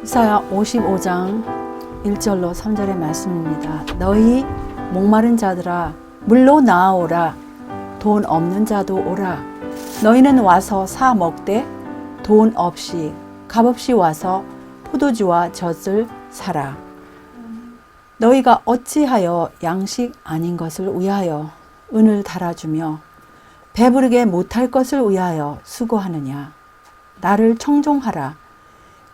이사야 55장 1절로 3절의 말씀입니다. 너희 목마른 자들아 물로 나아오라. 돈 없는 자도 오라. 너희는 와서 사 먹되 돈 없이 값없이 와서 포도주와 젖을 사라. 너희가 어찌하여 양식 아닌 것을 위하여 은을 달아주며 배부르게 못할 것을 위하여 수고하느냐. 나를 청종하라.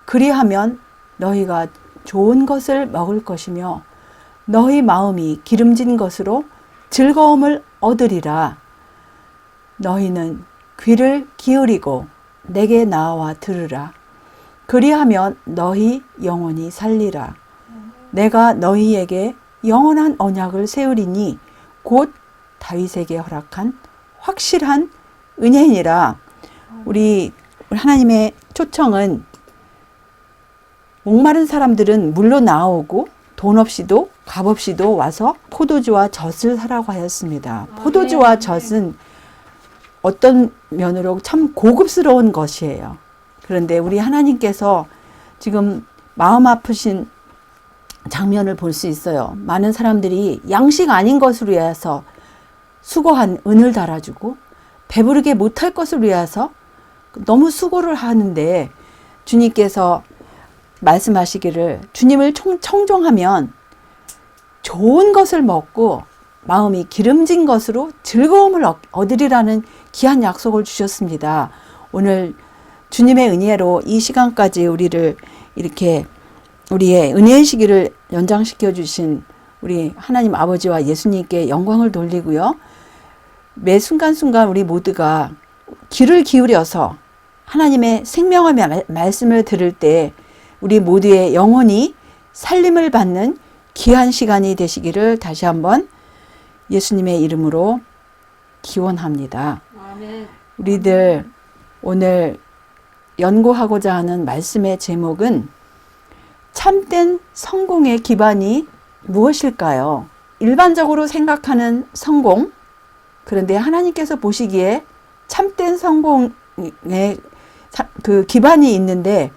그리하면 너희가 좋은 것을 먹을 것이며 너희 마음이 기름진 것으로 즐거움을 얻으리라. 너희는 귀를 기울이고 내게 나와 들으라. 그리하면 너희 영혼이 살리라. 내가 너희에게 영원한 언약을 세우리니 곧 다윗에게 허락한 확실한 은혜니라. 우리 하나님의 초청은 목마른 사람들은 물로 나오고 돈 없이도 값 없이도 와서 포도주와 젖을 사라고 하였습니다. 포도주와 젖은 어떤 면으로 참 고급스러운 것이에요. 그런데 우리 하나님께서 지금 마음 아프신 장면을 볼 수 있어요. 많은 사람들이 양식 아닌 것을 위해서 수고한 은을 달아주고 배부르게 못할 것을 위해서 너무 수고를 하는데 주님께서 말씀하시기를 주님을 청종하면 좋은 것을 먹고 마음이 기름진 것으로 즐거움을 얻으리라는 귀한 약속을 주셨습니다. 오늘 주님의 은혜로 이 시간까지 우리를 이렇게 우리의 은혜의 시기를 연장시켜 주신 우리 하나님 아버지와 예수님께 영광을 돌리고요. 매 순간순간 우리 모두가 귀를 기울여서 하나님의 생명의 말씀을 들을 때 우리 모두의 영혼이 살림을 받는 귀한 시간이 되시기를 다시 한번 예수님의 이름으로 기원합니다. 아멘. 우리들 오늘 연구하고자 하는 말씀의 제목은 참된 성공의 기반이 무엇일까요? 일반적으로 생각하는 성공, 그런데 하나님께서 보시기에 참된 성공의 그 기반이 있는데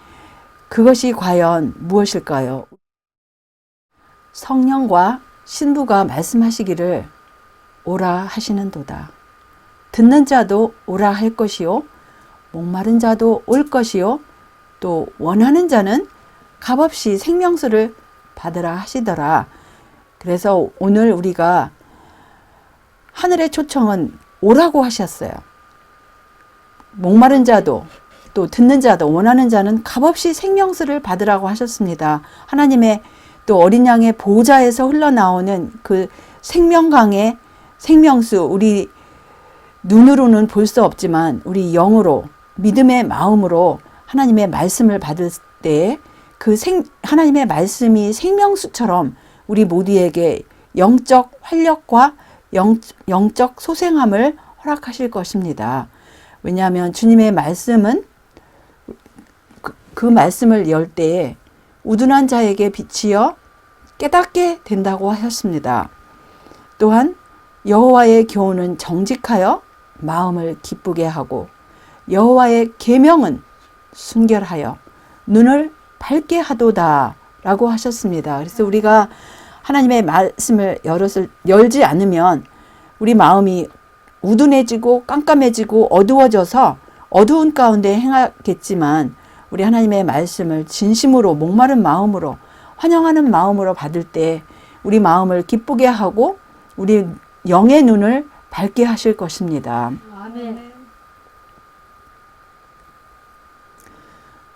그것이 과연 무엇일까요? 성령과 신부가 말씀하시기를 오라 하시는도다. 듣는 자도 오라 할 것이요 목마른 자도 올 것이요 또 원하는 자는 값없이 생명수를 받으라 하시더라. 그래서 오늘 우리가 하늘의 초청은 오라고 하셨어요. 목마른 자도 또 듣는 자도 원하는 자는 값없이 생명수를 받으라고 하셨습니다. 하나님의 또 어린 양의 보좌에서 흘러나오는 그 생명강의 생명수, 우리 눈으로는 볼 수 없지만 우리 영으로 믿음의 마음으로 하나님의 말씀을 받을 때 그 하나님의 말씀이 생명수처럼 우리 모두에게 영적 활력과 영적 소생함을 허락하실 것입니다. 왜냐하면 주님의 말씀은 그 말씀을 열 때에 우둔한 자에게 비치어 깨닫게 된다고 하셨습니다. 또한 여호와의 교훈은 정직하여 마음을 기쁘게 하고 여호와의 계명은 순결하여 눈을 밝게 하도다 라고 하셨습니다. 그래서 우리가 하나님의 말씀을 열지 않으면 우리 마음이 우둔해지고 깜깜해지고 어두워져서 어두운 가운데 행하겠지만 우리 하나님의 말씀을 진심으로 목마른 마음으로 환영하는 마음으로 받을 때 우리 마음을 기쁘게 하고 우리 영의 눈을 밝게 하실 것입니다. 아멘.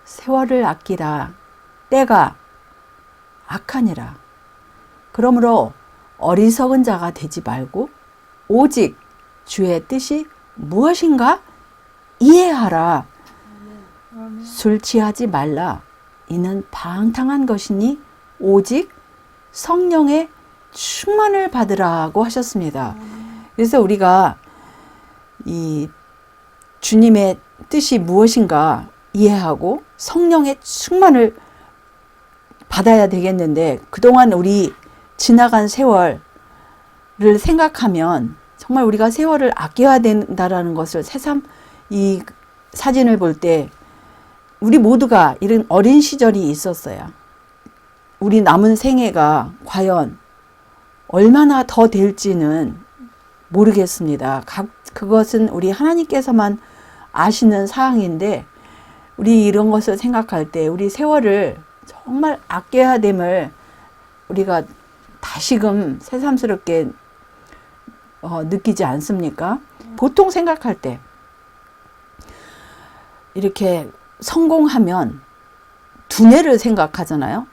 세월을 아끼라. 때가 악하니라. 그러므로 어리석은 자가 되지 말고 오직 주의 뜻이 무엇인가 이해하라. 술 취하지 말라. 이는 방탕한 것이니 오직 성령의 충만을 받으라고 하셨습니다. 그래서 우리가 이 주님의 뜻이 무엇인가 이해하고 성령의 충만을 받아야 되겠는데 그동안 우리 지나간 세월을 생각하면 정말 우리가 세월을 아껴야 된다라는 것을 새삼 이 사진을 볼 때 우리 모두가 이런 어린 시절이 있었어요. 우리 남은 생애가 과연 얼마나 더 될지는 모르겠습니다. 그것은 우리 하나님께서만 아시는 사항인데, 우리 이런 것을 생각할 때 우리 세월을 정말 아껴야 됨을 우리가 다시금 새삼스럽게 느끼지 않습니까? 보통 생각할 때 이렇게 성공하면 두뇌를 생각하잖아요.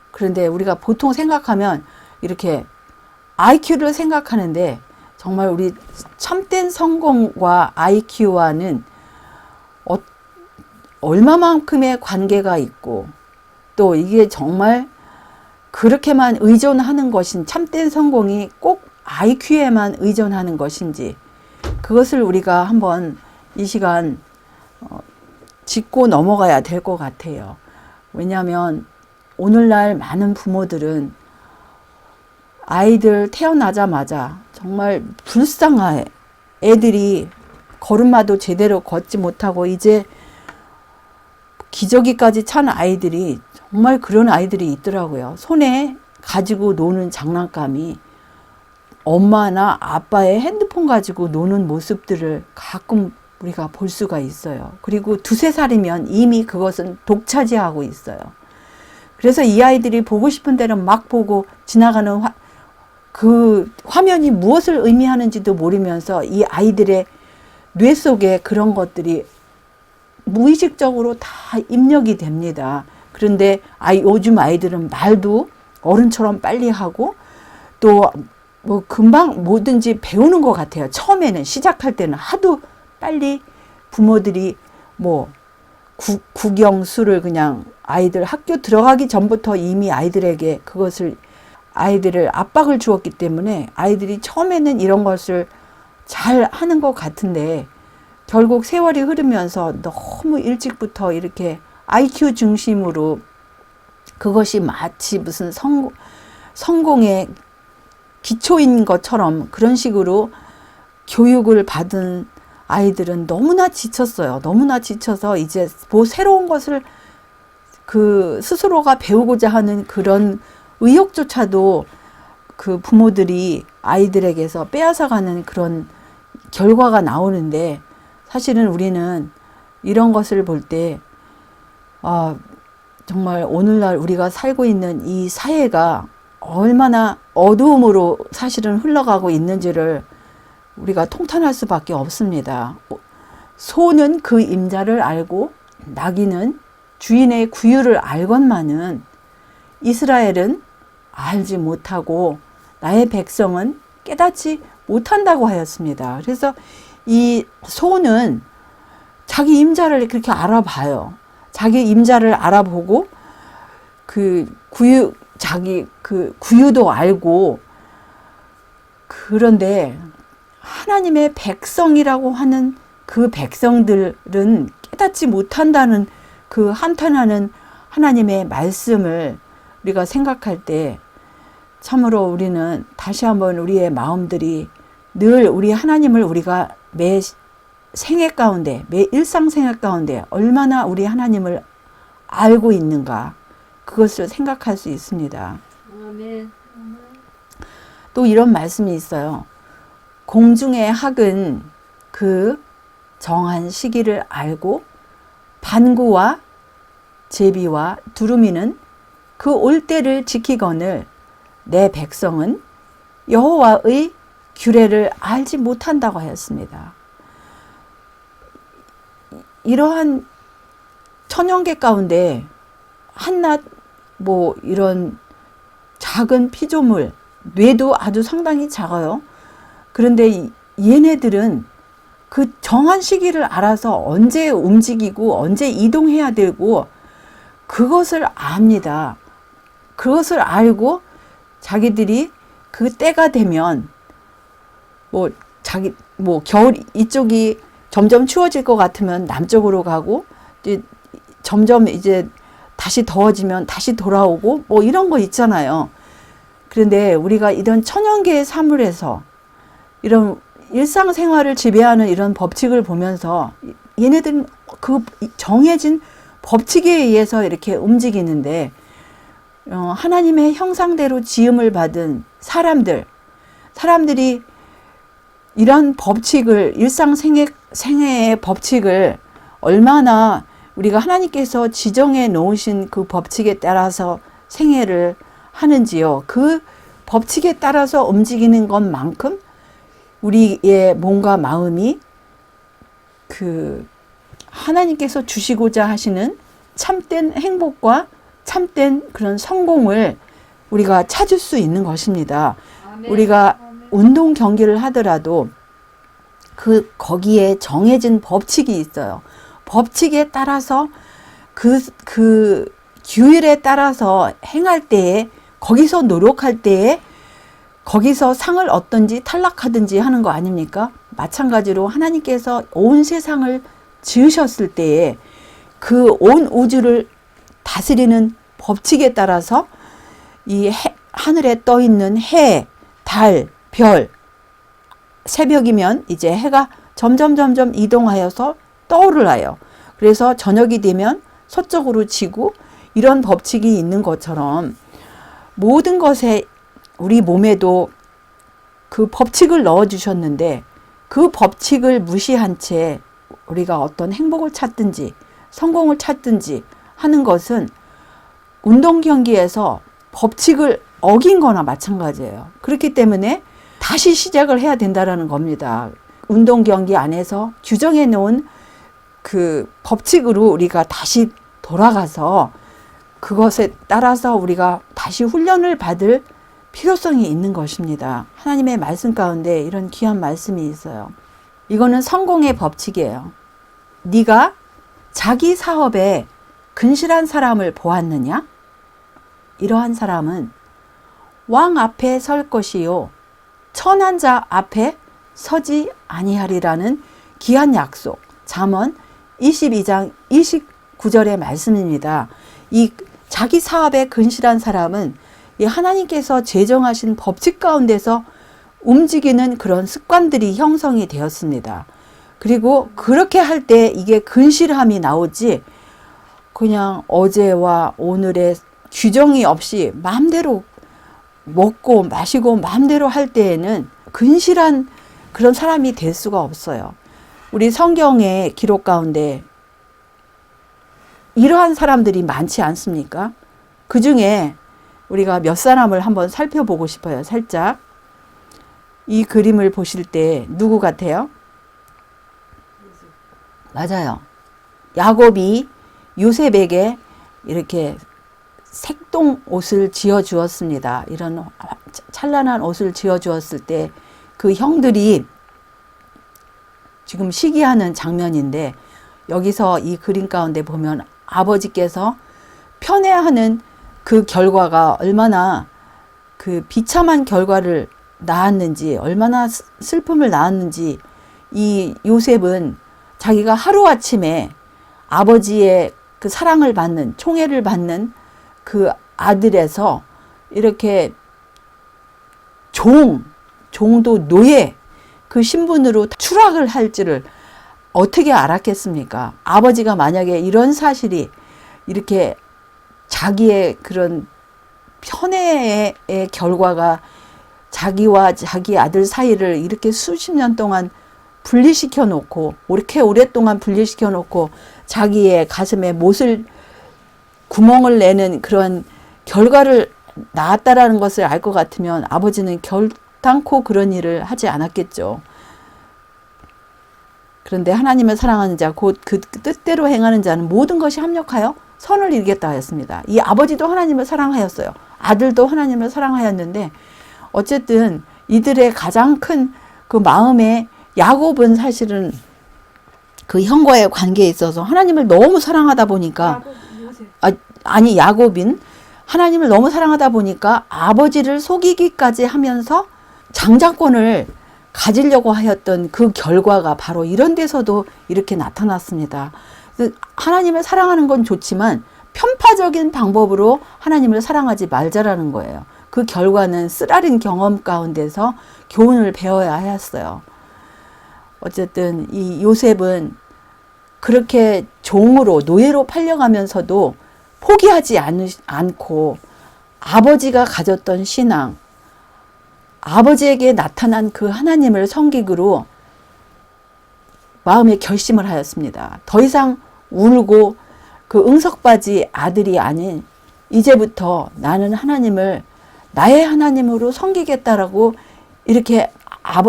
그런데 우리가 보통 생각하면 이렇게 IQ를 생각하는데, 정말 우리 참된 성공과 IQ와는 얼마만큼의 관계가 있고, 또 이게 정말 그렇게만 의존하는 것인, 참된 성공이 꼭 IQ에만 의존하는 것인지, 그것을 우리가 한번 이 시간 짚고 넘어가야 될 것 같아요. 왜냐하면 오늘날 많은 부모들은 아이들 태어나자마자 정말 불쌍해. 애들이 걸음마도 제대로 걷지 못하고 이제 기저귀까지 찬 아이들이, 정말 그런 아이들이 있더라고요. 손에 가지고 노는 장난감이 엄마나 아빠의 핸드폰 가지고 노는 모습들을 가끔 우리가 볼 수가 있어요. 그리고 2~3살이면 이미 그것은 독차지하고 있어요. 그래서 이 아이들이 보고 싶은 대로 막 보고 지나가는 그 화면이 무엇을 의미하는지도 모르면서 이 아이들의 뇌 속에 그런 것들이 무의식적으로 다 입력이 됩니다. 그런데 요즘 아이들은 말도 어른처럼 빨리 하고, 또 뭐 금방 뭐든지 배우는 것 같아요. 처음에는, 시작할 때는 하도 빨리 부모들이 뭐 국영수를 그냥 아이들 학교 들어가기 전부터 이미 아이들에게 그것을, 아이들을 압박을 주었기 때문에 아이들이 처음에는 이런 것을 잘 하는 것 같은데, 결국 세월이 흐르면서 너무 일찍부터 이렇게 IQ 중심으로, 그것이 마치 무슨 성공의 기초인 것처럼 그런 식으로 교육을 받은 아이들은 너무나 지쳤어요. 너무나 지쳐서 이제 뭐 새로운 것을 그 스스로가 배우고자 하는 그런 의욕조차도 그 부모들이 아이들에게서 빼앗아가는 그런 결과가 나오는데, 사실은 우리는 이런 것을 볼 때 정말 오늘날 우리가 살고 있는 이 사회가 얼마나 어두움으로 사실은 흘러가고 있는지를 우리가 통탄할 수밖에 없습니다. 소는 그 임자를 알고 나귀는 주인의 구유를 알건만은 이스라엘은 알지 못하고 나의 백성은 깨닫지 못한다고 하였습니다. 그래서 이 소는 자기 임자를 그렇게 알아봐요. 자기 임자를 알아보고 자기 구유도 알고, 그런데 하나님의 백성이라고 하는 그 백성들은 깨닫지 못한다는 그 한탄하는 하나님의 말씀을 우리가 생각할 때, 참으로 우리는 다시 한번 우리의 마음들이 늘 우리 하나님을 우리가 매 생애 가운데, 매 일상생활 가운데 얼마나 우리 하나님을 알고 있는가, 그것을 생각할 수 있습니다. 아멘. 또 이런 말씀이 있어요. 공중의 학은 그 정한 시기를 알고 반구와 제비와 두루미는 그 올 때를 지키거늘 내 백성은 여호와의 규례를 알지 못한다고 하였습니다. 이러한 천연계 가운데 한낱 뭐 이런 작은 피조물, 뇌도 아주 상당히 작아요. 그런데 얘네들은 그 정한 시기를 알아서 언제 움직이고 언제 이동해야 되고 그것을 압니다. 그것을 알고 자기들이 그 때가 되면 겨울 이쪽이 점점 추워질 것 같으면 남쪽으로 가고, 이제 점점 이제 다시 더워지면 다시 돌아오고 뭐 이런 거 있잖아요. 그런데 우리가 이런 천연계의 사물에서 이런 일상생활을 지배하는 이런 법칙을 보면서 얘네들은 그 정해진 법칙에 의해서 이렇게 움직이는데 하나님의 형상대로 지음을 받은 사람들이 이런 법칙을 생애의 법칙을 얼마나 우리가 하나님께서 지정해 놓으신 그 법칙에 따라서 생애를 하는지요. 그 법칙에 따라서 움직이는 것만큼 우리의 몸과 마음이 그 하나님께서 주시고자 하시는 참된 행복과 참된 그런 성공을 우리가 찾을 수 있는 것입니다. 아멘. 우리가 아멘. 운동 경기를 하더라도 거기에 정해진 법칙이 있어요. 법칙에 따라서 그 규율에 따라서 행할 때에 거기서 노력할 때에 거기서 상을 얻든지 탈락하든지 하는 거 아닙니까? 마찬가지로 하나님께서 온 세상을 지으셨을 때에 그 온 우주를 다스리는 법칙에 따라서 이 하늘에 떠 있는 해, 달, 별, 새벽이면 이제 해가 점점 이동하여서 떠오르나요. 그래서 저녁이 되면 서쪽으로 지고 이런 법칙이 있는 것처럼 모든 것에 우리 몸에도 그 법칙을 넣어주셨는데 그 법칙을 무시한 채 우리가 어떤 행복을 찾든지 성공을 찾든지 하는 것은 운동 경기에서 법칙을 어긴 거나 마찬가지예요. 그렇기 때문에 다시 시작을 해야 된다라는 겁니다. 운동 경기 안에서 규정해 놓은 그 법칙으로 우리가 다시 돌아가서 그것에 따라서 우리가 다시 훈련을 받을 필요성이 있는 것입니다. 하나님의 말씀 가운데 이런 귀한 말씀이 있어요. 이거는 성공의 법칙이에요. 네가 자기 사업에 근실한 사람을 보았느냐? 이러한 사람은 왕 앞에 설 것이요 천한 자 앞에 서지 아니하리라는 귀한 약속. 잠언 22장 29절의 말씀입니다. 이 자기 사업에 근실한 사람은 이 하나님께서 제정하신 법칙 가운데서 움직이는 그런 습관들이 형성이 되었습니다. 그리고 그렇게 할 때 이게 근실함이 나오지 그냥 어제와 오늘의 규정이 없이 마음대로 먹고 마시고 마음대로 할 때에는 근실한 그런 사람이 될 수가 없어요. 우리 성경의 기록 가운데 이러한 사람들이 많지 않습니까? 그 중에 우리가 몇 사람을 한번 살펴보고 싶어요. 살짝. 이 그림을 보실 때 누구 같아요? 맞아요. 야곱이 요셉에게 이렇게 색동 옷을 지어 주었습니다. 이런 찬란한 옷을 지어 주었을 때 그 형들이 지금 시기하는 장면인데 여기서 이 그림 가운데 보면 아버지께서 편애하는 그 결과가 얼마나 그 비참한 결과를 낳았는지 얼마나 슬픔을 낳았는지 이 요셉은 자기가 하루아침에 아버지의 그 사랑을 받는 총애를 받는 그 아들에서 이렇게 종도 노예 그 신분으로 추락을 할지를 어떻게 알았겠습니까? 아버지가 만약에 이런 사실이 이렇게 자기의 그런 편애의 결과가 자기와 자기 아들 사이를 이렇게 수십 년 동안 분리시켜 놓고 이렇게 오랫동안 분리시켜 놓고 자기의 가슴에 못을 구멍을 내는 그런 결과를 낳았다라는 것을 알 것 같으면 아버지는 결단코 그런 일을 하지 않았겠죠. 그런데 하나님을 사랑하는 자 곧 그 뜻대로 행하는 자는 모든 것이 합력하여 선을 이루겠다 하였습니다. 이 아버지도 하나님을 사랑하였어요. 아들도 하나님을 사랑하였는데 어쨌든 이들의 가장 큰 그 마음에 야곱은 사실은 그 형과의 관계에 있어서 하나님을 너무 사랑하다 보니까 야곱인 하나님을 너무 사랑하다 보니까 아버지를 속이기까지 하면서 장자권을 가지려고 하였던 그 결과가 바로 이런 데서도 이렇게 나타났습니다. 하나님을 사랑하는 건 좋지만 편파적인 방법으로 하나님을 사랑하지 말자라는 거예요. 그 결과는 쓰라린 경험 가운데서 교훈을 배워야 하였어요. 어쨌든 이 요셉은 그렇게 종으로 노예로 팔려가면서도 포기하지 않고 아버지가 가졌던 신앙, 아버지에게 나타난 그 하나님을 섬기기로 마음에 결심을 하였습니다. 더 이상 울고 그 응석바지 아들이 아닌 이제부터 나는 하나님을 나의 하나님으로 섬기겠다라고 이렇게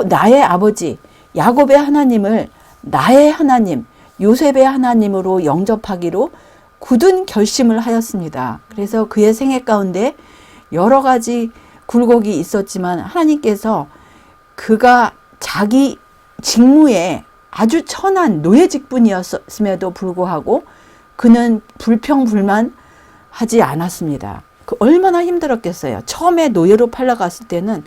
나의 아버지 야곱의 하나님을 나의 하나님 요셉의 하나님으로 영접하기로 굳은 결심을 하였습니다. 그래서 그의 생애 가운데 여러 가지 굴곡이 있었지만 하나님께서 그가 자기 직무에 아주 천한 노예 직분이었음에도 불구하고 그는 불평불만하지 않았습니다. 그 얼마나 힘들었겠어요. 처음에 노예로 팔려갔을 때는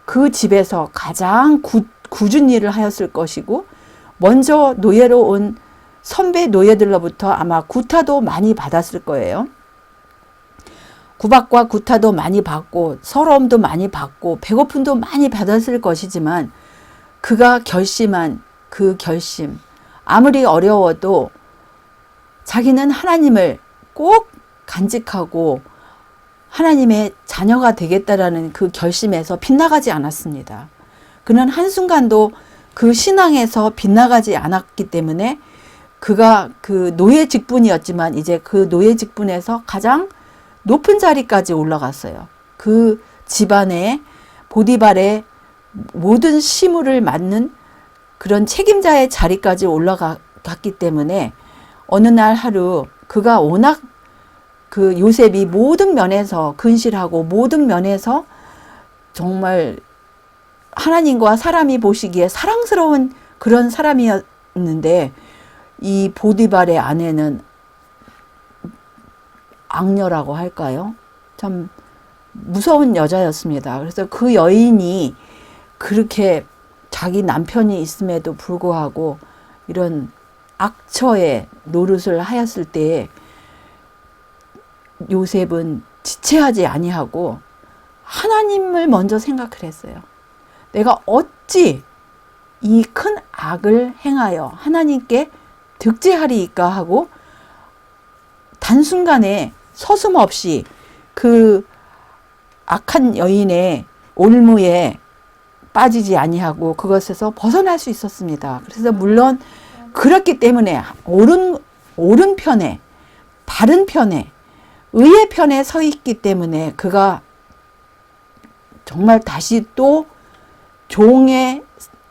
그 집에서 가장 굳은 일을 하였을 것이고 먼저 노예로 온 선배 노예들로부터 아마 구타도 많이 받았을 거예요. 구박과 구타도 많이 받고 서러움도 많이 받고 배고픔도 많이 받았을 것이지만 그가 결심한 그 결심, 아무리 어려워도 자기는 하나님을 꼭 간직하고 하나님의 자녀가 되겠다라는 그 결심에서 빗나가지 않았습니다. 그는 한순간도 그 신앙에서 빗나가지 않았기 때문에 그가 그 노예 직분이었지만 이제 그 노예 직분에서 가장 높은 자리까지 올라갔어요. 그 집안에 보디발의 모든 시무를 맡는 그런 책임자의 자리까지 올라갔기 때문에 어느 날 하루 그가 워낙 그 요셉이 모든 면에서 근실하고 모든 면에서 정말 하나님과 사람이 보시기에 사랑스러운 그런 사람이었는데 이 보디발의 아내는 악녀라고 할까요? 참 무서운 여자였습니다. 그래서 그 여인이 그렇게 자기 남편이 있음에도 불구하고 이런 악처의 노릇을 하였을 때에 요셉은 지체하지 아니하고 하나님을 먼저 생각을 했어요. 내가 어찌 이 큰 악을 행하여 하나님께 득죄하리이까 하고 단순간에 서슴없이 그 악한 여인의 올무에 빠지지 아니하고 그것에서 벗어날 수 있었습니다. 그래서 물론 그렇기 때문에 옳은 편에 바른 편에 의의 편에 서 있기 때문에 그가 정말 다시 또 종의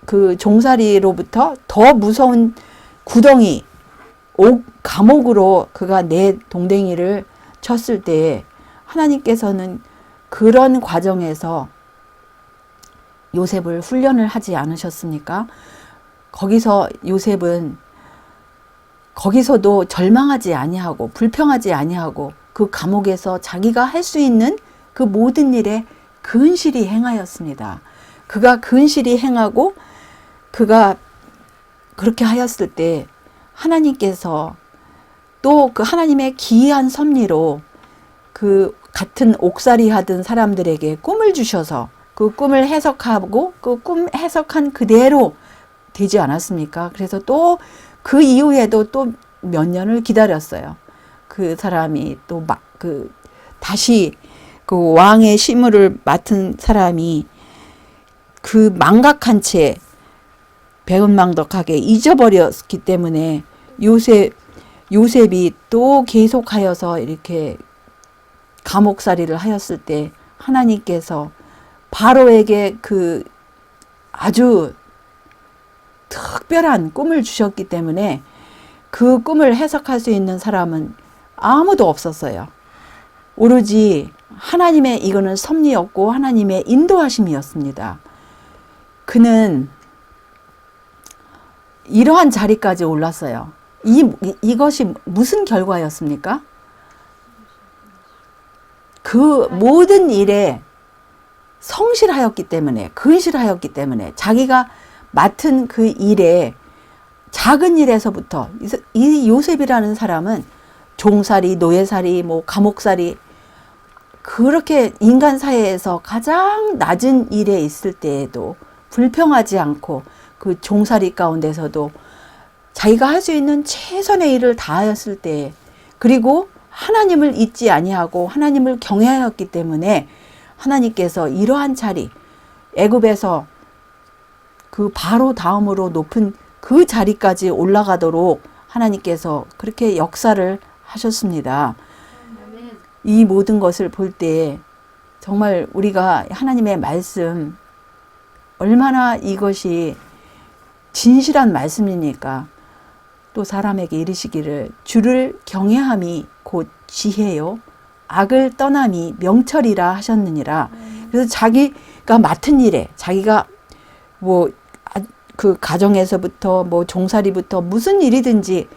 그 종살이로부터 더 무서운 구덩이 감옥으로 그가 내 동댕이를 쳤을 때 하나님께서는 그런 과정에서 요셉을 훈련을 하지 않으셨습니까? 거기서 요셉은 거기서도 절망하지 아니하고 불평하지 아니하고 그 감옥에서 자기가 할 수 있는 그 모든 일에 근실히 행하였습니다. 그가 근실히 행하고 그가 그렇게 하였을 때 하나님께서 또 그 하나님의 기이한 섭리로 그 같은 옥살이 하던 사람들에게 꿈을 주셔서 그 꿈을 해석하고 그 꿈 해석한 그대로 되지 않았습니까? 그래서 또 그 이후에도 또 몇 년을 기다렸어요. 그 사람이 또 다시 그 왕의 시무를 맡은 사람이 그 망각한 채 배은망덕하게 잊어버렸기 때문에 요셉이 또 계속하여서 이렇게 감옥살이를 하였을 때 하나님께서 바로에게 그 아주 특별한 꿈을 주셨기 때문에 그 꿈을 해석할 수 있는 사람은 아무도 없었어요. 오로지 하나님의 이거는 섭리였고 하나님의 인도하심이었습니다. 그는 이러한 자리까지 올랐어요. 이것이 무슨 결과였습니까? 그 모든 일에 성실하였기 때문에, 근실하였기 때문에, 자기가 맡은 그 일에 작은 일에서부터, 이 요셉이라는 사람은 종살이, 노예살이, 감옥살이, 그렇게 인간 사회에서 가장 낮은 일에 있을 때에도 불평하지 않고 그 종살이 가운데서도 자기가 할 수 있는 최선의 일을 다하였을 때, 그리고 하나님을 잊지 아니하고 하나님을 경외하였기 때문에 하나님께서 이러한 자리, 애굽에서 그 바로 다음으로 높은 그 자리까지 올라가도록 하나님께서 그렇게 역사를 하셨습니다. 이 모든 것을 볼 때 정말 우리가 하나님의 말씀, 얼마나 이것이 진실한 말씀이니까. 또 사람에게 이르시기를 주를 경외함이 곧 지혜요 악을 떠남이 명철이라 하셨느니라. 그래서 자기가 맡은 일에, 자기가 뭐 그 가정에서부터 뭐 종살이부터 무슨 일이든지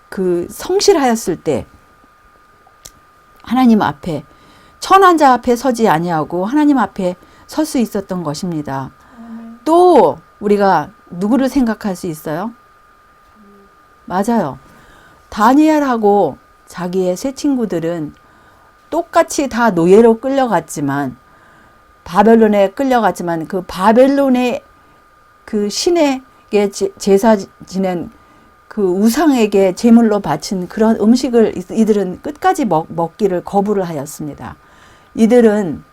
그 성실하였을 때 하나님 앞에, 천한자 앞에 서지 아니하고 하나님 앞에 설 수 있었던 것입니다. 또 우리가 누구를 생각할 수 있어요? 맞아요. 다니엘하고 자기의 세 친구들은 똑같이 다 노예로 끌려갔지만, 바벨론에 끌려갔지만, 그 바벨론의 그 신에게 제사 지낸 그 우상에게 제물로 바친 그런 음식을 이들은 끝까지 먹기를 거부를 하였습니다. 이들은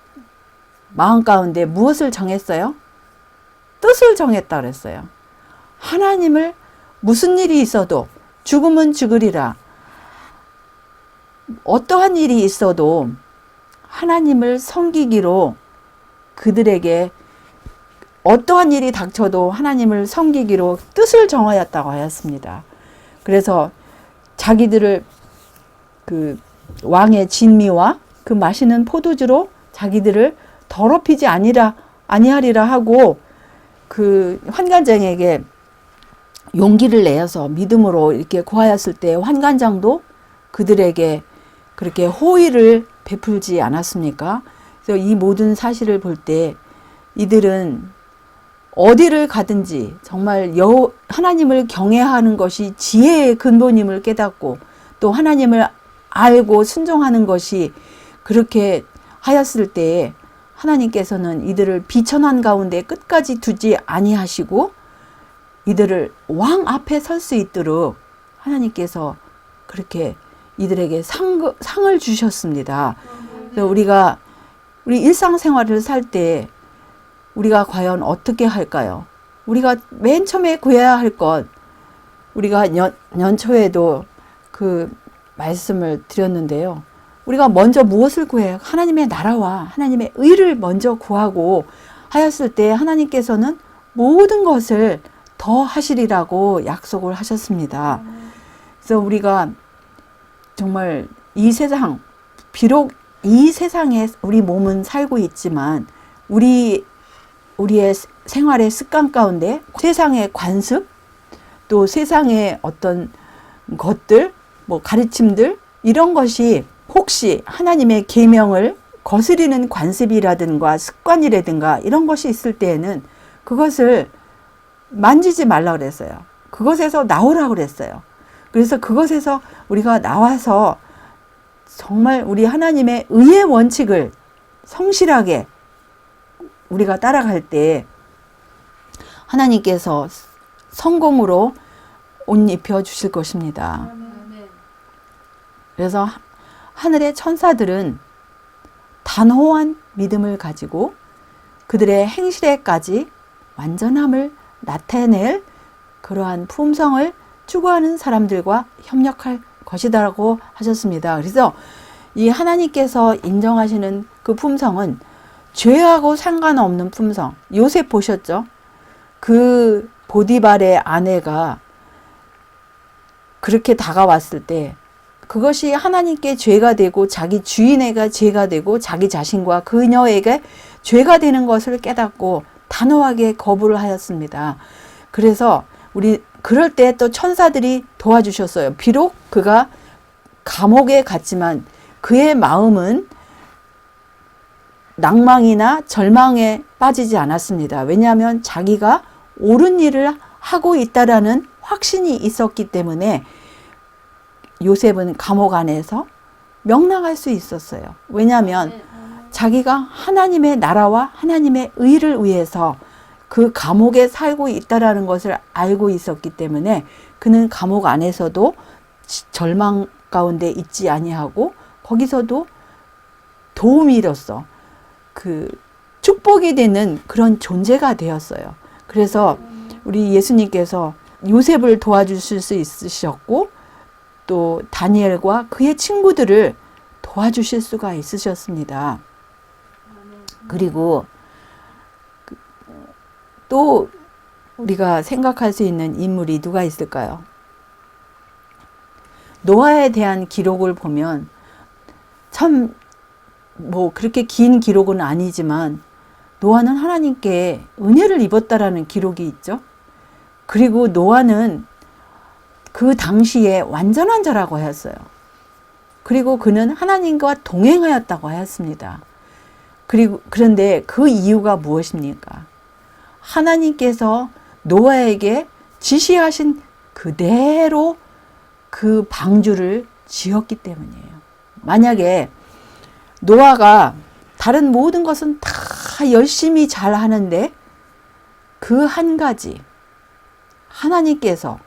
마음 가운데 무엇을 정했어요? 뜻을 정했다 그랬어요. 하나님을, 무슨 일이 있어도 죽으면 죽으리라, 어떠한 일이 있어도 하나님을 섬기기로, 그들에게 어떠한 일이 닥쳐도 하나님을 섬기기로 뜻을 정하였다고 하였습니다. 그래서 자기들을 그 왕의 진미와 그 마시는 포도주로 자기들을 더럽히지 아니하리라 하고, 그 환관장에게 용기를 내어서 믿음으로 이렇게 구하였을 때 환관장도 그들에게 그렇게 호의를 베풀지 않았습니까? 그래서 이 모든 사실을 볼 때 이들은 어디를 가든지 정말 하나님을 경외하는 것이 지혜의 근본임을 깨닫고, 또 하나님을 알고 순종하는 것이 그렇게 하였을 때에 하나님께서는 이들을 비천한 가운데 끝까지 두지 아니하시고 이들을 왕 앞에 설 수 있도록 하나님께서 그렇게 이들에게 상을 주셨습니다. 그래서 우리 일상생활을 살 때 우리가 과연 어떻게 할까요? 우리가 맨 처음에 구해야 할 것, 우리가 연초에도 그 말씀을 드렸는데요. 우리가 먼저 무엇을 구해요? 하나님의 나라와 하나님의 의를 먼저 구하고 하였을 때 하나님께서는 모든 것을 더 하시리라고 약속을 하셨습니다. 그래서 우리가 정말 이 세상, 비록 이 세상에 우리 몸은 살고 있지만 우리의 생활의 습관 가운데 세상의 관습, 또 세상의 어떤 것들, 뭐 가르침들, 이런 것이 혹시 하나님의 계명을 거스리는 관습이라든가 습관이라든가 이런 것이 있을 때에는 그것을 만지지 말라 그랬어요. 그것에서 나오라고 그랬어요. 그래서 그것에서 우리가 나와서 정말 우리 하나님의 의의 원칙을 성실하게 우리가 따라갈 때 하나님께서 성공으로 옷 입혀 주실 것입니다. 그래서 하늘의 천사들은 단호한 믿음을 가지고 그들의 행실에까지 완전함을 나타낼 그러한 품성을 추구하는 사람들과 협력할 것이다라고 하셨습니다. 그래서 이 하나님께서 인정하시는 그 품성은 죄하고 상관없는 품성. 요셉 보셨죠? 그 보디발의 아내가 그렇게 다가왔을 때 그것이 하나님께 죄가 되고 자기 주인에게 죄가 되고 자기 자신과 그녀에게 죄가 되는 것을 깨닫고 단호하게 거부를 하였습니다. 그래서 우리 그럴 때 또 천사들이 도와주셨어요. 비록 그가 감옥에 갔지만 그의 마음은 낭망이나 절망에 빠지지 않았습니다. 왜냐하면 자기가 옳은 일을 하고 있다라는 확신이 있었기 때문에 요셉은 감옥 안에서 명랑할 수 있었어요. 왜냐하면 자기가 하나님의 나라와 하나님의 의를 위해서 그 감옥에 살고 있다라는 것을 알고 있었기 때문에 그는 감옥 안에서도 절망 가운데 있지 아니하고 거기서도 도움이로써 그 축복이 되는 그런 존재가 되었어요. 그래서 우리 예수님께서 요셉을 도와주실 수 있으셨고 또 다니엘과 그의 친구들을 도와주실 수가 있으셨습니다. 그리고 또 우리가 생각할 수 있는 인물이 누가 있을까요? 노아에 대한 기록을 보면 참 뭐 그렇게 긴 기록은 아니지만 노아는 하나님께 은혜를 입었다라는 기록이 있죠. 그리고 노아는 그 당시에 완전한 자라고 하였어요. 그리고 그는 하나님과 동행하였다고 하였습니다. 그런데 그 이유가 무엇입니까? 하나님께서 노아에게 지시하신 그대로 그 방주를 지었기 때문이에요. 만약에 노아가 다른 모든 것은 다 열심히 잘 하는데 그 한 가지 하나님께서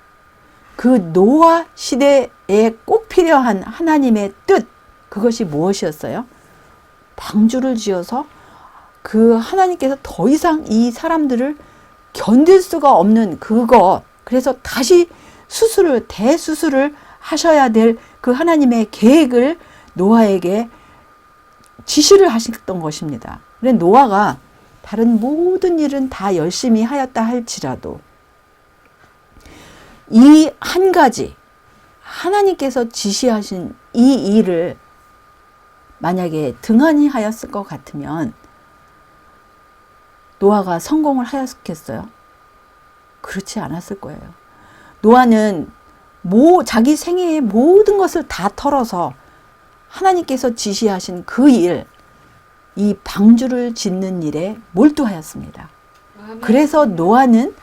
그 노아 시대에 꼭 필요한 하나님의 뜻, 그것이 무엇이었어요? 방주를 지어서 그 하나님께서 더 이상 이 사람들을 견딜 수가 없는 그거, 그래서 다시 대수술을 하셔야 될 그 하나님의 계획을 노아에게 지시를 하셨던 것입니다. 그래서 노아가 다른 모든 일은 다 열심히 하였다 할지라도 이 한 가지 하나님께서 지시하신 이 일을 만약에 등한히 하였을 것 같으면 노아가 성공을 하였겠어요? 그렇지 않았을 거예요. 노아는 자기 생애의 모든 것을 다 털어서 하나님께서 지시하신 그 일, 이 방주를 짓는 일에 몰두하였습니다. 그래서 노아는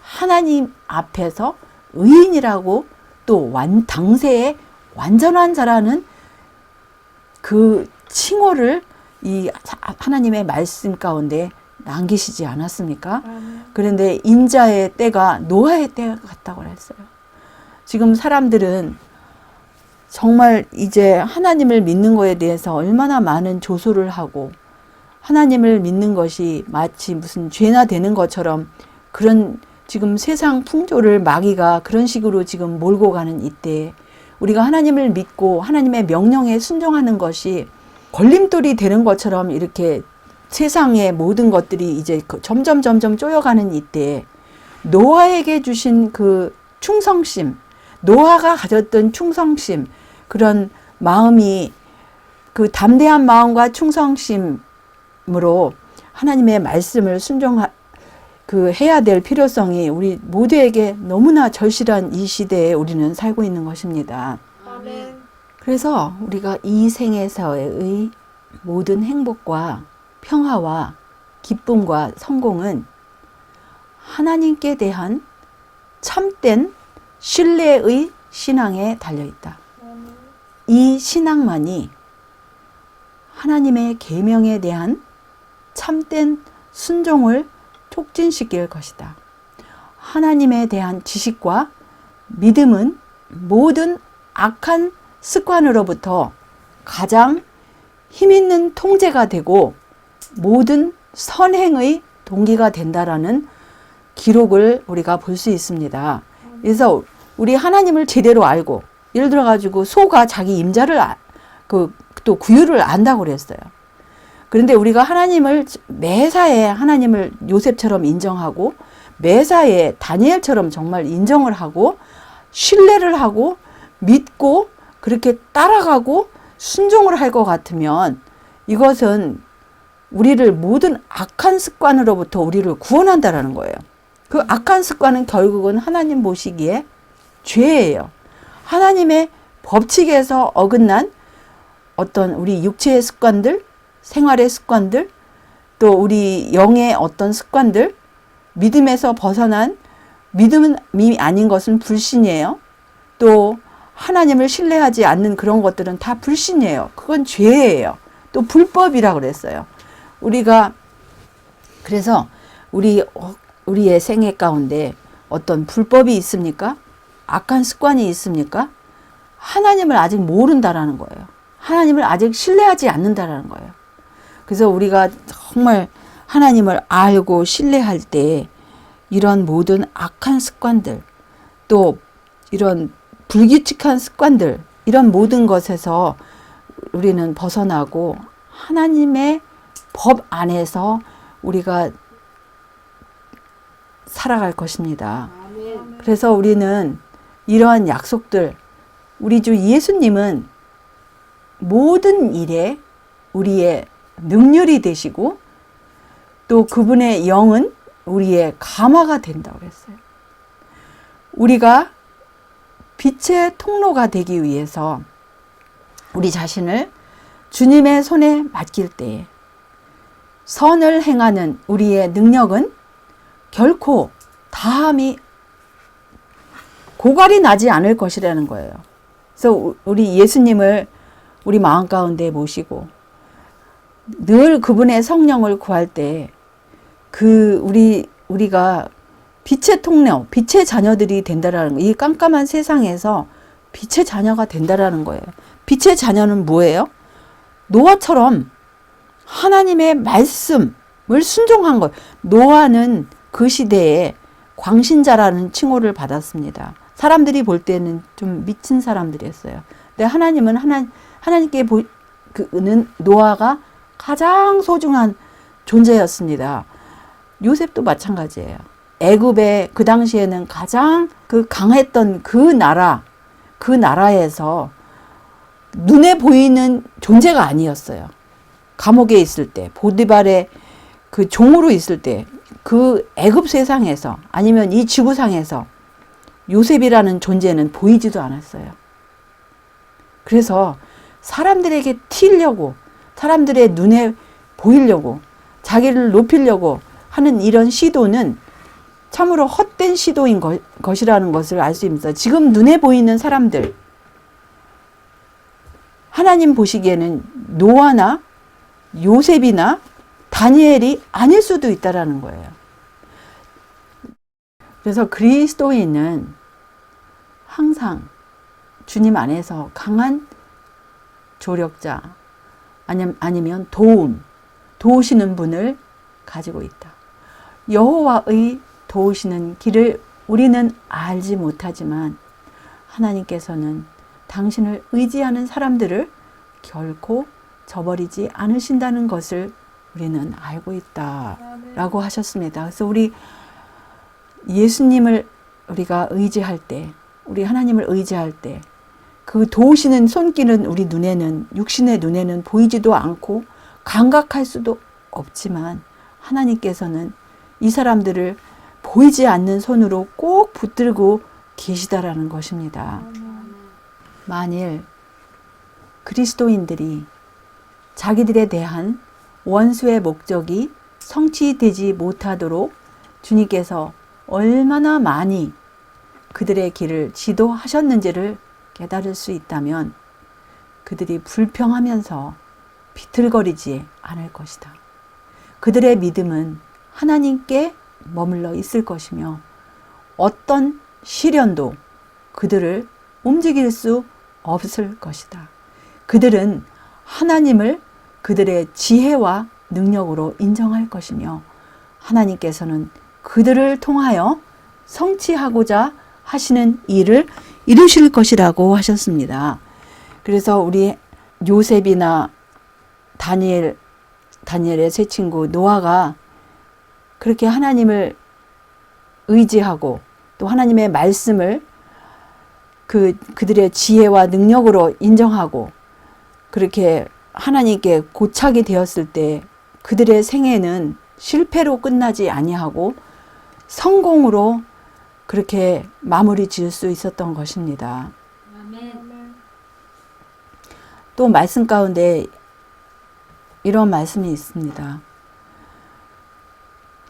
하나님 앞에서 의인이라고 또 당세의 완전한 자라는 그 칭호를 이 하나님의 말씀 가운데 남기시지 않았습니까? 그런데 인자의 때가 노아의 때가 같다고 했어요. 지금 사람들은 정말 이제 하나님을 믿는 거에 대해서 얼마나 많은 조소를 하고 하나님을 믿는 것이 마치 무슨 죄나 되는 것처럼 그런 지금 세상 풍조를 마귀가 그런 식으로 지금 몰고 가는 이때에 우리가 하나님을 믿고 하나님의 명령에 순종하는 것이 걸림돌이 되는 것처럼 이렇게 세상의 모든 것들이 이제 점점 쪼여가는 이때에 노아에게 주신 그 충성심, 노아가 가졌던 충성심, 그런 마음이 그 담대한 마음과 충성심으로 하나님의 말씀을 해야 될 필요성이 우리 모두에게 너무나 절실한 이 시대에 우리는 살고 있는 것입니다. 아멘. 그래서 우리가 이 생에서의 모든 행복과 평화와 기쁨과 성공은 하나님께 대한 참된 신뢰의 신앙에 달려있다. 이 신앙만이 하나님의 계명에 대한 참된 순종을 촉진시킬 것이다. 하나님에 대한 지식과 믿음은 모든 악한 습관으로부터 가장 힘있는 통제가 되고 모든 선행의 동기가 된다라는 기록을 우리가 볼 수 있습니다. 그래서 우리 하나님을 제대로 알고 예를 들어 가지고 소가 자기 임자를 또 구유를 안다고 그랬어요. 그런데 우리가 하나님을 매사에 하나님을 요셉처럼 인정하고 매사에 다니엘처럼 정말 인정을 하고 신뢰를 하고 믿고 그렇게 따라가고 순종을 할 것 같으면 이것은 우리를 모든 악한 습관으로부터 우리를 구원한다라는 거예요. 그 악한 습관은 결국은 하나님 보시기에 죄예요. 하나님의 법칙에서 어긋난 어떤 우리 육체의 습관들, 생활의 습관들, 또 우리 영의 어떤 습관들, 믿음에서 벗어난 믿음이 아닌 것은 불신이에요. 또 하나님을 신뢰하지 않는 그런 것들은 다 불신이에요. 그건 죄예요. 또 불법이라고 그랬어요. 그래서 우리 우리의 생애 가운데 어떤 불법이 있습니까? 악한 습관이 있습니까? 하나님을 아직 모른다라는 거예요. 하나님을 아직 신뢰하지 않는다라는 거예요. 그래서 우리가 정말 하나님을 알고 신뢰할 때 이런 모든 악한 습관들, 또 이런 불규칙한 습관들, 이런 모든 것에서 우리는 벗어나고 하나님의 법 안에서 우리가 살아갈 것입니다. 그래서 우리는 이러한 약속들, 우리 주 예수님은 모든 일에 우리의 능률이 되시고 또 그분의 영은 우리의 감화가 된다고 그랬어요. 우리가 빛의 통로가 되기 위해서 우리 자신을 주님의 손에 맡길 때에 선을 행하는 우리의 능력은 결코 다함이 고갈이 나지 않을 것이라는 거예요. 그래서 우리 예수님을 우리 마음 가운데 모시고 늘 그분의 성령을 구할 때 우리가 빛의 통로, 빛의 자녀들이 된다라는 거. 이 깜깜한 세상에서 빛의 자녀가 된다라는 거예요. 빛의 자녀는 뭐예요? 노아처럼 하나님의 말씀을 순종한 것. 노아는 그 시대에 광신자라는 칭호를 받았습니다. 사람들이 볼 때는 좀 미친 사람들이었어요. 근데 하나님은 하나님께 그는 노아가 가장 소중한 존재였습니다. 요셉도 마찬가지예요. 애굽에 그 당시에는 가장 강했던 그 나라에서 눈에 보이는 존재가 아니었어요. 감옥에 있을 때, 보디발의 그 종으로 있을 때, 그 애굽 세상에서 아니면 이 지구상에서 요셉이라는 존재는 보이지도 않았어요. 그래서 사람들에게 튀려고, 사람들의 눈에 보이려고, 자기를 높이려고 하는 이런 시도는 참으로 헛된 시도인 것이라는 것을 알 수 있습니다. 지금 눈에 보이는 사람들, 하나님 보시기에는 노아나 요셉이나 다니엘이 아닐 수도 있다라는 거예요. 그래서 그리스도인은 항상 주님 안에서 강한 조력자 아니면 도우시는 분을 가지고 있다. 여호와의 도우시는 길을 우리는 알지 못하지만 하나님께서는 당신을 의지하는 사람들을 결코 저버리지 않으신다는 것을 우리는 알고 있다라고 하셨습니다. 그래서 우리 예수님을 우리가 의지할 때, 우리 하나님을 의지할 때 그 도우시는 손길은 우리 눈에는, 육신의 눈에는 보이지도 않고 감각할 수도 없지만 하나님께서는 이 사람들을 보이지 않는 손으로 꼭 붙들고 계시다라는 것입니다. 만일 그리스도인들이 자기들에 대한 원수의 목적이 성취되지 못하도록 주님께서 얼마나 많이 그들의 길을 지도하셨는지를 깨달을 수 있다면 그들이 불평하면서 비틀거리지 않을 것이다. 그들의 믿음은 하나님께 머물러 있을 것이며 어떤 시련도 그들을 움직일 수 없을 것이다. 그들은 하나님을 그들의 지혜와 능력으로 인정할 것이며 하나님께서는 그들을 통하여 성취하고자 하시는 일을 이루실 것이라고 하셨습니다. 그래서 우리 요셉이나 다니엘의 세 친구 노아가 그렇게 하나님을 의지하고 또 하나님의 말씀을 그들의 지혜와 능력으로 인정하고 그렇게 하나님께 고착이 되었을 때 그들의 생애는 실패로 끝나지 아니하고 성공으로 그렇게 마무리 지을 수 있었던 것입니다. 아멘. 또 말씀 가운데 이런 말씀이 있습니다.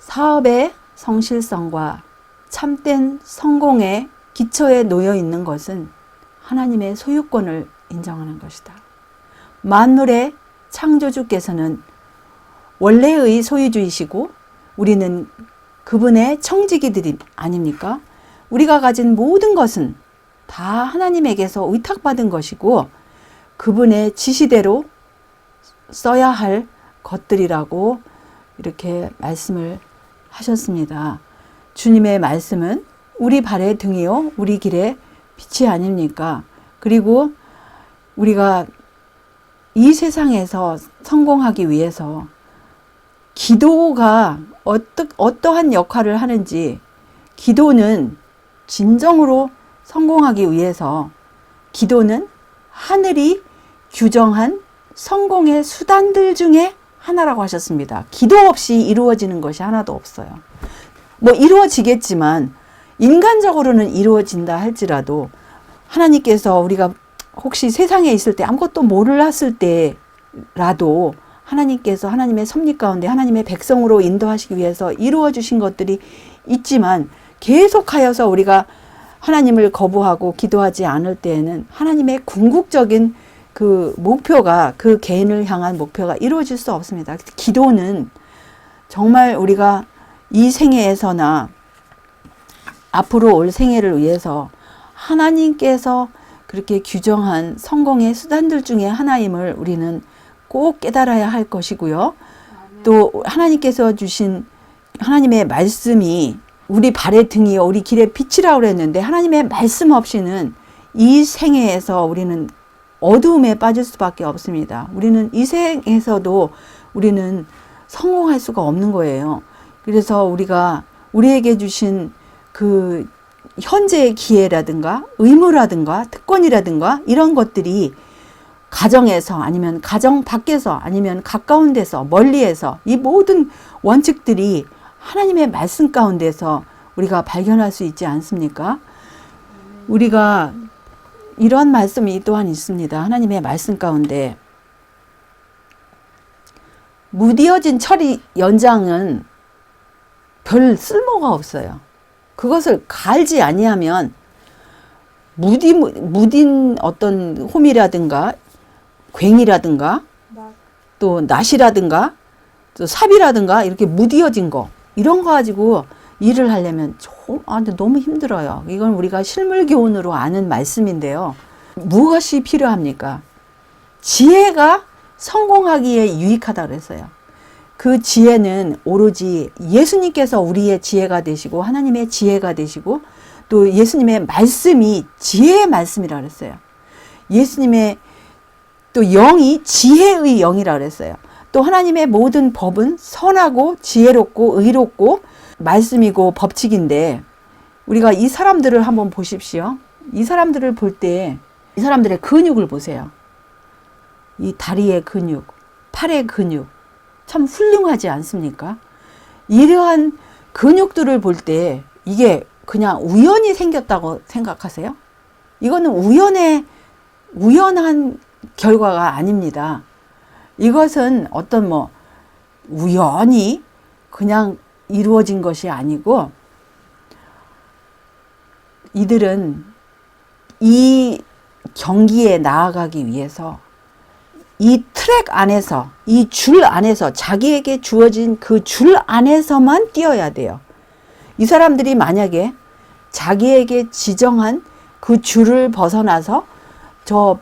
사업의 성실성과 참된 성공의 기초에 놓여 있는 것은 하나님의 소유권을 인정하는 것이다. 만물의 창조주께서는 원래의 소유주이시고 우리는 그분의 청지기들이 아닙니까? 우리가 가진 모든 것은 다 하나님에게서 의탁받은 것이고 그분의 지시대로 써야 할 것들이라고 이렇게 말씀을 하셨습니다. 주님의 말씀은 우리 발의 등이요 우리 길의 빛이 아닙니까? 그리고 우리가 이 세상에서 성공하기 위해서 기도가 어떠한 역할을 하는지, 기도는 진정으로 성공하기 위해서 기도는 하늘이 규정한 성공의 수단들 중에 하나라고 하셨습니다. 기도 없이 이루어지는 것이 하나도 없어요. 뭐 이루어지겠지만 인간적으로는 이루어진다 할지라도 하나님께서 우리가 혹시 세상에 있을 때 아무것도 몰랐을 때라도 하나님께서 하나님의 섭리 가운데 하나님의 백성으로 인도하시기 위해서 이루어 주신 것들이 있지만 계속하여서 우리가 하나님을 거부하고 기도하지 않을 때에는 하나님의 궁극적인 그 목표가, 그 개인을 향한 목표가 이루어질 수 없습니다. 기도는 정말 우리가 이 생애에서나 앞으로 올 생애를 위해서 하나님께서 그렇게 규정한 성공의 수단들 중에 하나임을 우리는 꼭 깨달아야 할 것이고요. 또 하나님께서 주신 하나님의 말씀이 우리 발의 등이요 우리 길의 빛이라고 그랬는데 하나님의 말씀 없이는 이 생애에서 우리는 어두움에 빠질 수밖에 없습니다. 우리는 이 생에서도 우리는 성공할 수가 없는 거예요. 그래서 우리가 우리에게 주신 그 현재의 기회라든가 의무라든가 특권이라든가 이런 것들이 가정에서 아니면 가정 밖에서 아니면 가까운 데서 멀리에서 이 모든 원칙들이 하나님의 말씀 가운데서 우리가 발견할 수 있지 않습니까? 우리가 이런 말씀이 또한 있습니다. 하나님의 말씀 가운데 무디어진 철이 연장은 별 쓸모가 없어요. 그것을 갈지 아니하면 무딘 어떤 홈이라든가 괭이라든가 또 낫이라든가 또 삽이라든가 이렇게 무디어진 거 이런 거 가지고 일을 하려면 근데 너무 힘들어요. 이건 우리가 실물교훈으로 아는 말씀인데요. 무엇이 필요합니까? 지혜가 성공하기에 유익하다 그랬어요. 그 지혜는 오로지 예수님께서 우리의 지혜가 되시고 하나님의 지혜가 되시고 또 예수님의 말씀이 지혜의 말씀이라 그랬어요. 예수님의 또 영이 지혜의 영이라 그랬어요. 또 하나님의 모든 법은 선하고 지혜롭고 의롭고 말씀이고 법칙인데 우리가 이 사람들을 한번 보십시오. 이 사람들을 볼 때 이 사람들의 근육을 보세요. 이 다리의 근육, 팔의 근육 참 훌륭하지 않습니까? 이러한 근육들을 볼 때 이게 그냥 우연히 생겼다고 생각하세요? 이거는 우연한 결과가 아닙니다. 이것은 어떤 우연히 그냥 이루어진 것이 아니고 이들은 이 경기에 나아가기 위해서 이 트랙 안에서 이 줄 안에서 자기에게 주어진 그 줄 안에서만 뛰어야 돼요. 이 사람들이 만약에 자기에게 지정한 그 줄을 벗어나서 저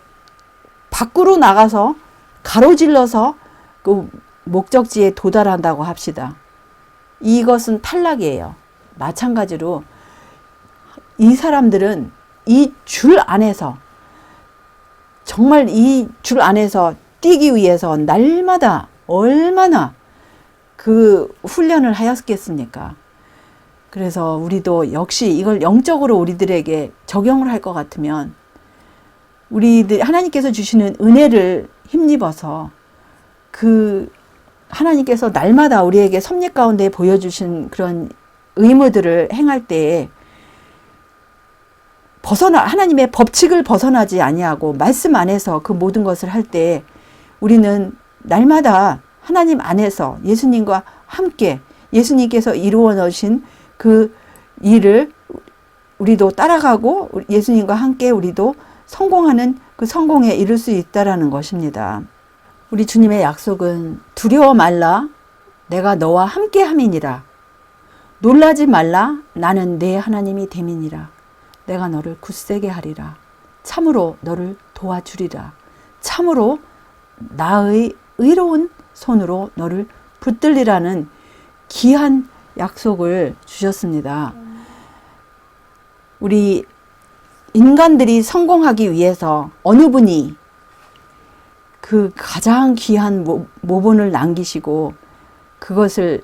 밖으로 나가서 가로질러서 그 목적지에 도달한다고 합시다. 이것은 탈락이에요. 마찬가지로 이 사람들은 이 줄 안에서 정말 이 줄 안에서 뛰기 위해서 날마다 얼마나 그 훈련을 하였겠습니까? 그래서 우리도 역시 이걸 영적으로 우리들에게 적용을 할 것 같으면 우리들 하나님께서 주시는 은혜를 힘입어서 그 하나님께서 날마다 우리에게 섭리 가운데 보여주신 그런 의무들을 행할 때에 하나님의 법칙을 벗어나지 아니하고 말씀 안에서 그 모든 것을 할 때 우리는 날마다 하나님 안에서 예수님과 함께 예수님께서 이루어 놓으신 그 일을 우리도 따라가고 예수님과 함께 우리도 성공하는 그 성공에 이를 수 있다라는 것입니다. 우리 주님의 약속은 두려워 말라 내가 너와 함께 함이니라. 놀라지 말라. 나는 내 하나님이 됨이니라. 내가 너를 굳세게 하리라. 참으로 너를 도와주리라. 참으로 나의 의로운 손으로 너를 붙들리라는 귀한 약속을 주셨습니다. 우리 인간들이 성공하기 위해서 어느 분이 그 가장 귀한 모본을 남기시고 그것을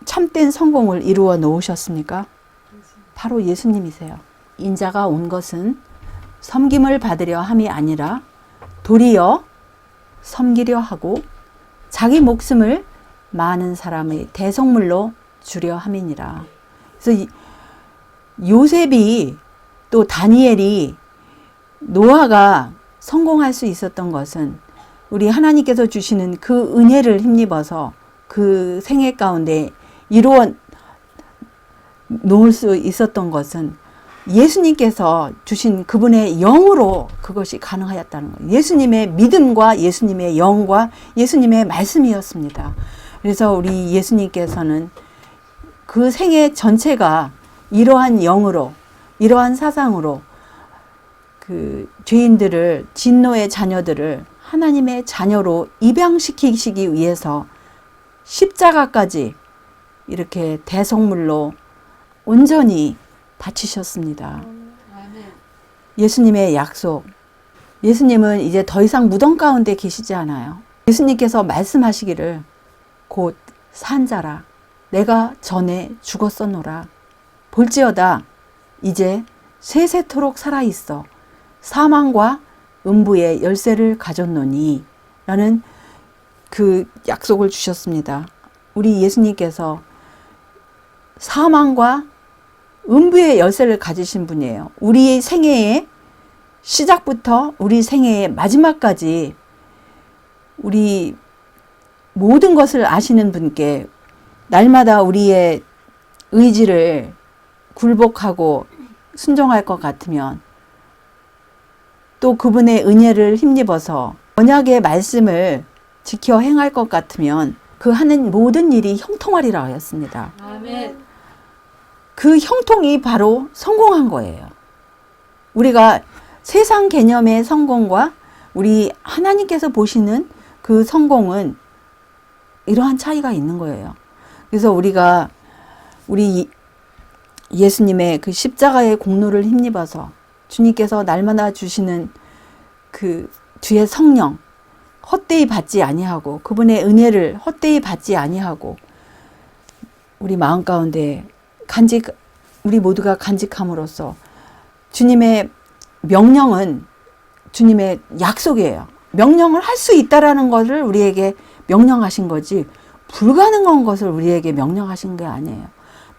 참된 성공을 이루어 놓으셨습니까? 바로 예수님이세요. 인자가 온 것은 섬김을 받으려 함이 아니라 도리어 섬기려 하고 자기 목숨을 많은 사람의 대속물로 주려 함이니라. 그래서 요셉이 또 다니엘이 노아가 성공할 수 있었던 것은 우리 하나님께서 주시는 그 은혜를 힘입어서 그 생애 가운데 이루어 놓을 수 있었던 것은 예수님께서 주신 그분의 영으로 그것이 가능하였다는 거예요. 예수님의 믿음과 예수님의 영과 예수님의 말씀이었습니다. 그래서 우리 예수님께서는 그 생애 전체가 이러한 영으로, 이러한 사상으로 그 죄인들을, 진노의 자녀들을 하나님의 자녀로 입양시키시기 위해서 십자가까지 이렇게 대속물로 온전히 바치셨습니다. 예수님의 약속. 예수님은 이제 더 이상 무덤 가운데 계시지 않아요. 예수님께서 말씀하시기를 곧 산자라 내가 전에 죽었었노라. 볼지어다 이제 세세토록 살아있어 사망과 음부의 열쇠를 가졌노니 라는 그 약속을 주셨습니다. 우리 예수님께서 사망과 음부의 열쇠를 가지신 분이에요. 우리의 생애의 시작부터 우리 생애의 마지막까지 우리 모든 것을 아시는 분께 날마다 우리의 의지를 굴복하고 순종할 것 같으면 또 그분의 은혜를 힘입어서 언약의 말씀을 지켜 행할 것 같으면 그 하는 모든 일이 형통하리라 하였습니다. 아멘. 그 형통이 바로 성공한 거예요. 우리가 세상 개념의 성공과 우리 하나님께서 보시는 그 성공은 이러한 차이가 있는 거예요. 그래서 우리가 우리 예수님의 그 십자가의 공로를 힘입어서 주님께서 날마다 주시는 그 주의 성령 헛되이 받지 아니하고 그분의 은혜를 헛되이 받지 아니하고 우리 마음 가운데 우리 모두가 간직함으로써 주님의 명령은 주님의 약속이에요. 명령을 할 수 있다라는 것을 우리에게 명령하신 거지 불가능한 것을 우리에게 명령하신 게 아니에요.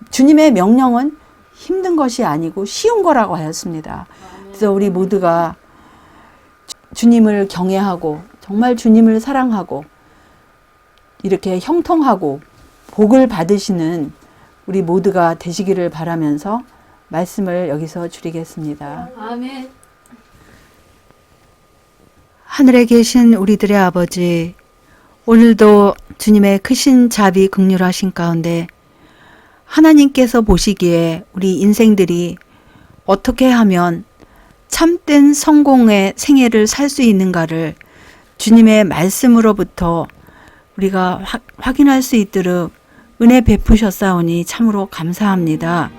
주님의 명령은 힘든 것이 아니고 쉬운 거라고 하였습니다. 그래서 우리 모두가 주님을 경외하고 정말 주님을 사랑하고 이렇게 형통하고 복을 받으시는 우리 모두가 되시기를 바라면서 말씀을 여기서 줄이겠습니다. 아멘. 하늘에 계신 우리들의 아버지, 오늘도 주님의 크신 자비 긍휼하신 가운데 하나님께서 보시기에 우리 인생들이 어떻게 하면 참된 성공의 생애를 살 수 있는가를 주님의 말씀으로부터 우리가 확인할 수 있도록 은혜 베푸셨사오니 참으로 감사합니다.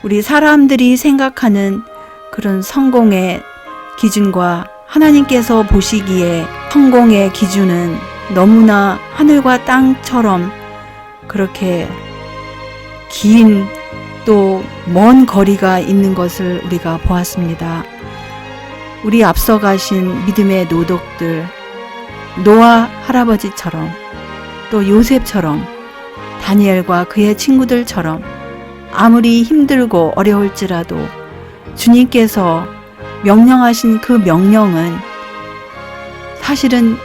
우리 사람들이 생각하는 그런 성공의 기준과 하나님께서 보시기에 성공의 기준은 너무나 하늘과 땅처럼 그렇게 긴 또 먼 거리가 있는 것을 우리가 보았습니다. 우리 앞서 가신 믿음의 노독들, 노아 할아버지처럼 또 요셉처럼 다니엘과 그의 친구들처럼 아무리 힘들고 어려울지라도 주님께서 명령하신 그 명령은 사실은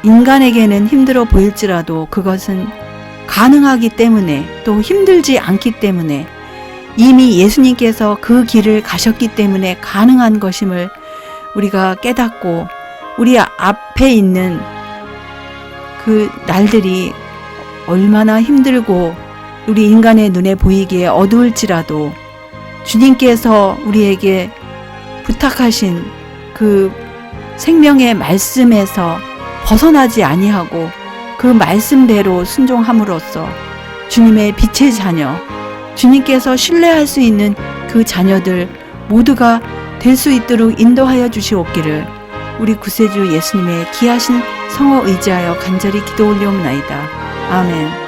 인간에게는 힘들어 보일지라도 그것은 가능하기 때문에 또 힘들지 않기 때문에 이미 예수님께서 그 길을 가셨기 때문에 가능한 것임을 우리가 깨닫고 우리 앞에 있는 그 날들이 얼마나 힘들고 우리 인간의 눈에 보이기에 어두울지라도 주님께서 우리에게 부탁하신 그 생명의 말씀에서 벗어나지 아니하고 그 말씀대로 순종함으로써 주님의 빛의 자녀, 주님께서 신뢰할 수 있는 그 자녀들 모두가 될 수 있도록 인도하여 주시옵기를 우리 구세주 예수님의 귀하신 성어 의지하여 간절히 기도 올리옵나이다. 아멘.